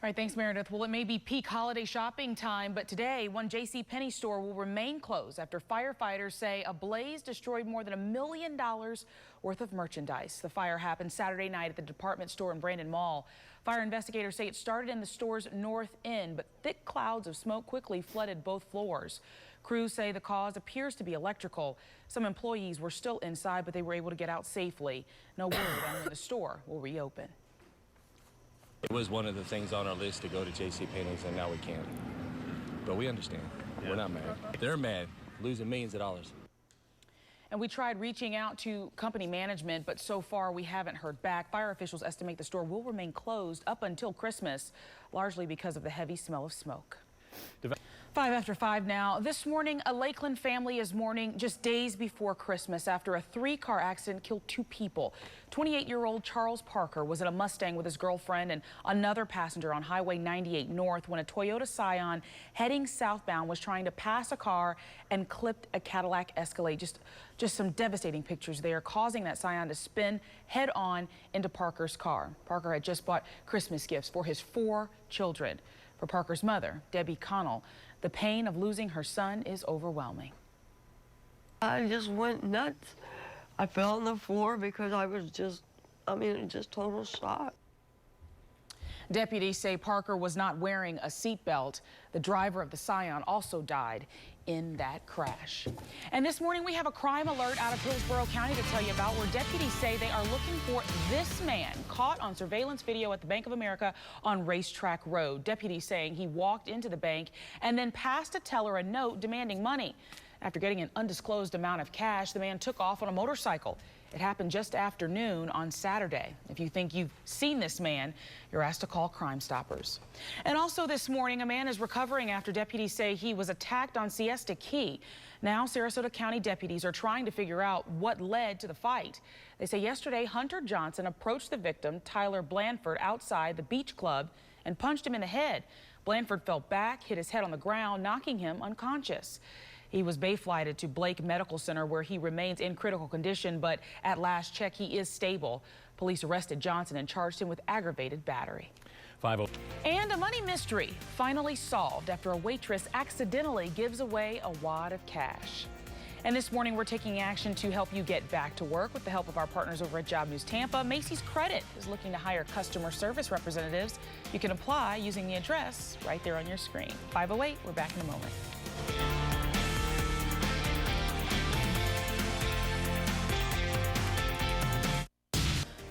All right, thanks, Meredith. Well, it may be peak holiday shopping time, but today, one JCPenney store will remain closed after firefighters say a blaze destroyed more than $1 million worth of merchandise. The fire happened Saturday night at the department store in Brandon Mall. Fire investigators say it started in the store's north end, but thick clouds of smoke quickly flooded both floors. Crews say the cause appears to be electrical. Some employees were still inside, but they were able to get out safely. No word on when the store will reopen. It was one of the things on our list to go to JCPenney's, and now we can't. But we understand. Yeah. We're not mad. They're mad, losing millions of dollars. And we tried reaching out to company management, but so far we haven't heard back. Fire officials estimate the store will remain closed up until Christmas, largely because of the heavy smell of smoke. 5 after 5 now. This morning, a Lakeland family is mourning just days before Christmas after a 3-car accident killed 2 people. 28-year-old Charles Parker was in a Mustang with his girlfriend and another passenger on Highway 98 North when a Toyota Scion heading southbound was trying to pass a car and clipped a Cadillac Escalade. Just some devastating pictures there, causing that Scion to spin head-on into Parker's car. Parker had just bought Christmas gifts for his 4 children. For Parker's mother, Debbie Connell, the pain of losing her son is overwhelming. I just went nuts. I fell on the floor because I was just total shock. Deputies say Parker was not wearing a seatbelt. The driver of the Scion also died in that crash. And this morning we have a crime alert out of Hillsborough County to tell you about, where deputies say they are looking for this man caught on surveillance video at the Bank of America on Racetrack Road. Deputies saying he walked into the bank and then passed a teller a note demanding money. After getting an undisclosed amount of cash, the man took off on a motorcycle. It happened just after noon on Saturday. If you think you've seen this man, you're asked to call Crime Stoppers. And also this morning, a man is recovering after deputies say he was attacked on Siesta Key. Now, Sarasota County deputies are trying to figure out what led to the fight. They say yesterday, Hunter Johnson approached the victim, Tyler Blanford, outside the beach club and punched him in the head. Blanford fell back, hit his head on the ground, knocking him unconscious. He was Bayflighted to Blake Medical Center, where he remains in critical condition, but at last check, he is stable. Police arrested Johnson and charged him with aggravated battery. 5-0. And a money mystery finally solved after a waitress accidentally gives away a wad of cash. And this morning, we're taking action to help you get back to work with the help of our partners over at Job News Tampa. Macy's Credit is looking to hire customer service representatives. You can apply using the address right there on your screen. 5:08, we're back in a moment.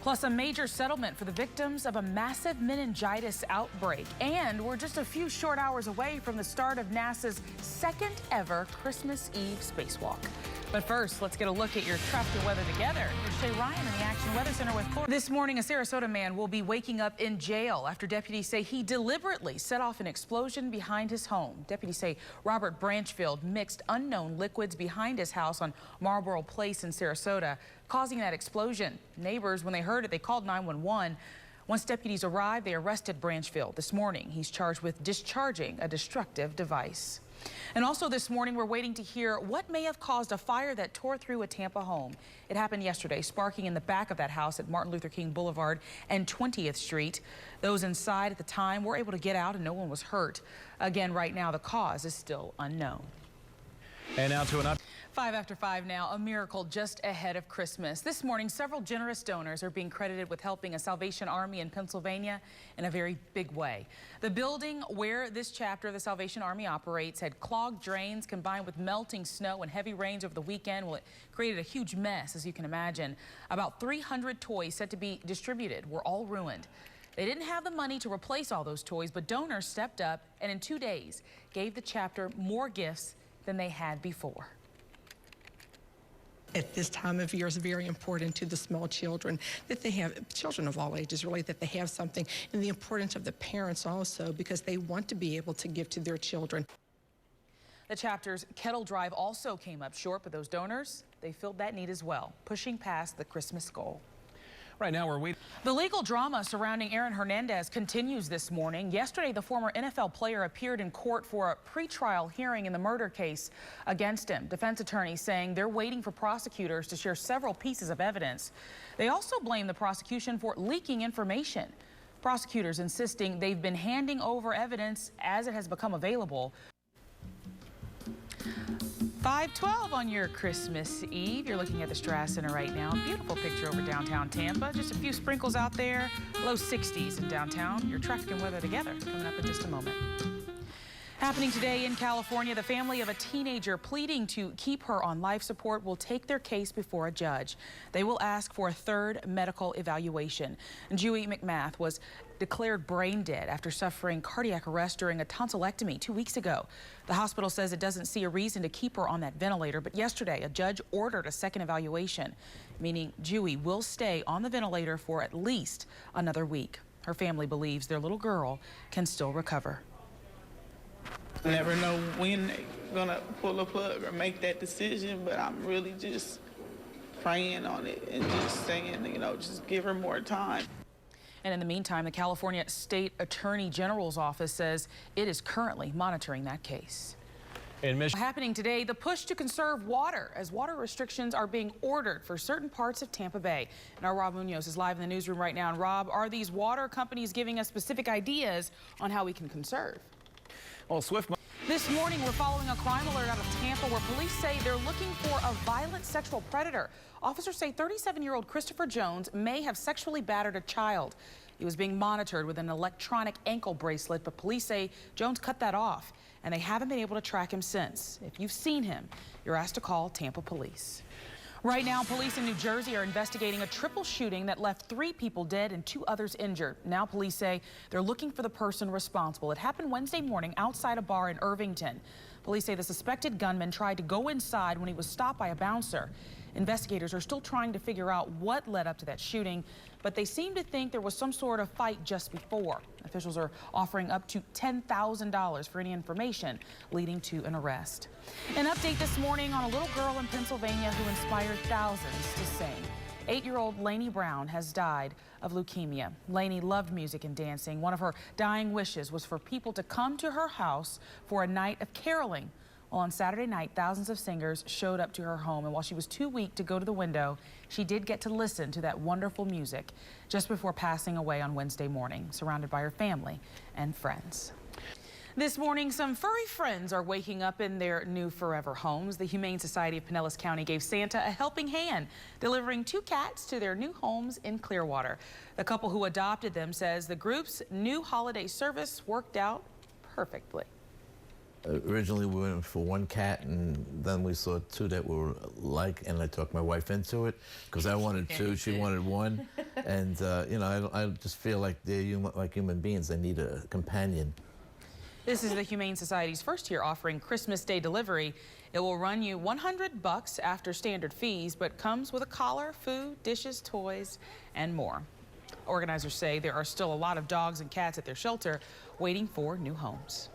Plus, a major settlement for the victims of a massive meningitis outbreak. And we're just a few short hours away from the start of NASA's second ever Christmas Eve spacewalk. But first, let's get a look at your traffic weather together. Here's Shay Ryan in the Action Weather Center with Florida. This morning, a Sarasota man will be waking up in jail after deputies say he deliberately set off an explosion behind his home. Deputies say Robert Branchfield mixed unknown liquids behind his house on Marlboro Place in Sarasota, causing that explosion. Neighbors, when they heard it, they called 911. Once deputies arrived, they arrested Branchfield. This morning, he's charged with discharging a destructive device. And also this morning, we're waiting to hear what may have caused a fire that tore through a Tampa home. It happened yesterday, sparking in the back of that house at Martin Luther King Boulevard and 20th Street. Those inside at the time were able to get out and no one was hurt. Again, right now, the cause is still unknown. And now to an update. 5 after 5 now, a miracle just ahead of Christmas. This morning, several generous donors are being credited with helping a Salvation Army in Pennsylvania in a very big way. The building where this chapter of the Salvation Army operates had clogged drains combined with melting snow and heavy rains over the weekend. Well, it created a huge mess, as you can imagine. About 300 toys set to be distributed were all ruined. They didn't have the money to replace all those toys, but donors stepped up and in 2 days gave the chapter more gifts than they had before. At this time of year, is very important to the small children that they have, children of all ages really, that they have something, and the importance of the parents also, because they want to be able to give to their children. The chapter's Kettle Drive also came up short, but those donors, they filled that need as well, pushing past the Christmas goal. Right now, we're waiting. The legal drama surrounding Aaron Hernandez continues this morning. Yesterday, the former NFL player appeared in court for a pretrial hearing in the murder case against him. Defense attorneys saying they're waiting for prosecutors to share several pieces of evidence. They also blame the prosecution for leaking information. Prosecutors insisting they've been handing over evidence as it has become available. 5:12 on your Christmas Eve. You're looking at the Strass Center right now. Beautiful picture over downtown Tampa. Just a few sprinkles out there. Low 60s in downtown. Your traffic and weather together coming up in just a moment. Happening today in California, the family of a teenager pleading to keep her on life support will take their case before a judge. They will ask for a third medical evaluation. Dewey McMath was declared brain dead after suffering cardiac arrest during a tonsillectomy 2 weeks ago. The hospital says it doesn't see a reason to keep her on that ventilator, but yesterday a judge ordered a second evaluation, meaning Dewey will stay on the ventilator for at least another week. Her family believes their little girl can still recover. Never know when they're gonna pull a plug or make that decision, but I'm really just praying on it and just saying, you know, just give her more time. And in the meantime, the California State Attorney General's office says it is currently monitoring that case. Happening today, the push to conserve water as water restrictions are being ordered for certain parts of Tampa Bay. And our Rob Munoz is live in the newsroom right now. And Rob, are these water companies giving us specific ideas on how we can conserve? Well, Swift. This morning, we're following a crime alert out of Tampa where police say they're looking for a violent sexual predator. Officers say 37-year-old Christopher Jones may have sexually battered a child. He was being monitored with an electronic ankle bracelet, but police say Jones cut that off, and they haven't been able to track him since. If you've seen him, you're asked to call Tampa Police. Right now, police in New Jersey are investigating a triple shooting that left 3 people dead and 2 others injured. Now police say they're looking for the person responsible. It happened Wednesday morning outside a bar in Irvington. Police say the suspected gunman tried to go inside when he was stopped by a bouncer. Investigators are still trying to figure out what led up to that shooting, but they seem to think there was some sort of fight just before. Officials are offering up to $10,000 for any information leading to an arrest. An update this morning on a little girl in Pennsylvania who inspired thousands to sing. 8-year-old Lainey Brown has died of leukemia. Lainey loved music and dancing. One of her dying wishes was for people to come to her house for a night of caroling. Well, on Saturday night, thousands of singers showed up to her home, and while she was too weak to go to the window, she did get to listen to that wonderful music just before passing away on Wednesday morning, surrounded by her family and friends. This morning, some furry friends are waking up in their new forever homes. The Humane Society of Pinellas County gave Santa a helping hand, delivering 2 cats to their new homes in Clearwater. The couple who adopted them says the group's new holiday service worked out perfectly. Originally, we went for 1 cat, and then we saw 2 that were alike, and I talked my wife into it because I wanted 2, she wanted 1, and you know, I just feel like they're like human beings. They need a companion. This is the Humane Society's first year offering Christmas Day delivery. It will run you $100 after standard fees, but comes with a collar, food, dishes, toys, and more. Organizers say there are still a lot of dogs and cats at their shelter waiting for new homes.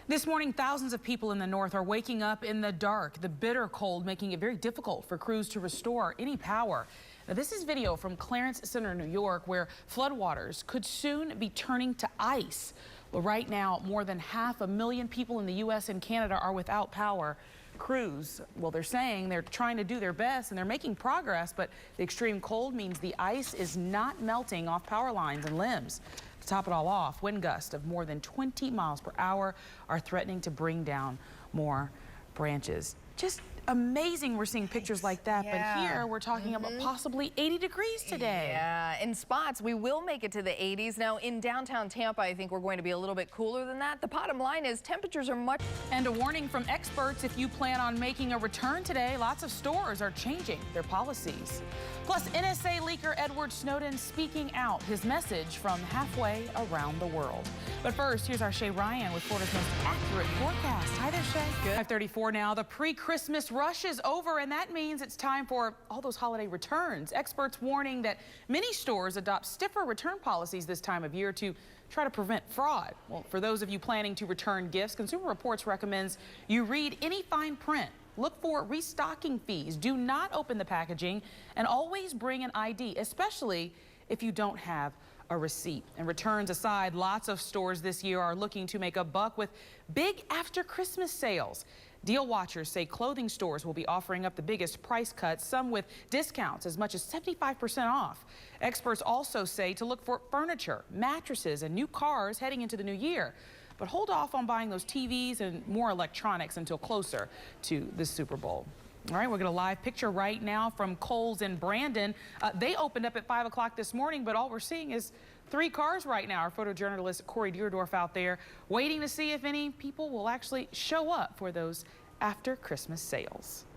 This morning, thousands of people in the north are waking up in the dark, the bitter cold making it very difficult for crews to restore any power. Now, this is video from Clarence Center, New York, where floodwaters could soon be turning to ice. Well, right now, more than 500,000 people in the U.S. and Canada are without power. Crews, well, they're saying they're trying to do their best and they're making progress, but the extreme cold means the ice is not melting off power lines and limbs. To top it all off, wind gusts of more than 20 miles per hour are threatening to bring down more branches. Just amazing we're seeing pictures like that, but here we're talking about possibly 80 degrees today. Yeah, in spots we will make it to the 80s. Now in downtown Tampa, I think we're going to be a little bit cooler than that. The bottom line is temperatures are much. And a warning from experts, if you plan on making a return today, lots of stores are changing their policies. Plus, NSA leaker Edward Snowden speaking out, his message from halfway around the world. But first, here's our Shay Ryan with Florida's most accurate forecast. Hi there, Shay. Good. 5:34 now. The pre-Christmas rush is over, and that means it's time for all those holiday returns. Experts warning that many stores adopt stiffer return policies this time of year to try to prevent fraud. Well, for those of you planning to return gifts, Consumer Reports recommends you read any fine print. Look for restocking fees. Do not open the packaging, and always bring an ID, especially if you don't have a receipt. And returns aside, lots of stores this year are looking to make a buck with big after Christmas sales. Deal watchers say clothing stores will be offering up the biggest price cuts, some with discounts as much as 75% off. Experts also say to look for furniture, mattresses, and new cars heading into the new year. But hold off on buying those TVs and more electronics until closer to the Super Bowl. All right, we're going to live picture right now from Kohl's in Brandon. They opened up at 5 o'clock this morning, but all we're seeing is 3 cars right now. Our photojournalist Corey Deerdorf out there waiting to see if any people will actually show up for those after Christmas sales.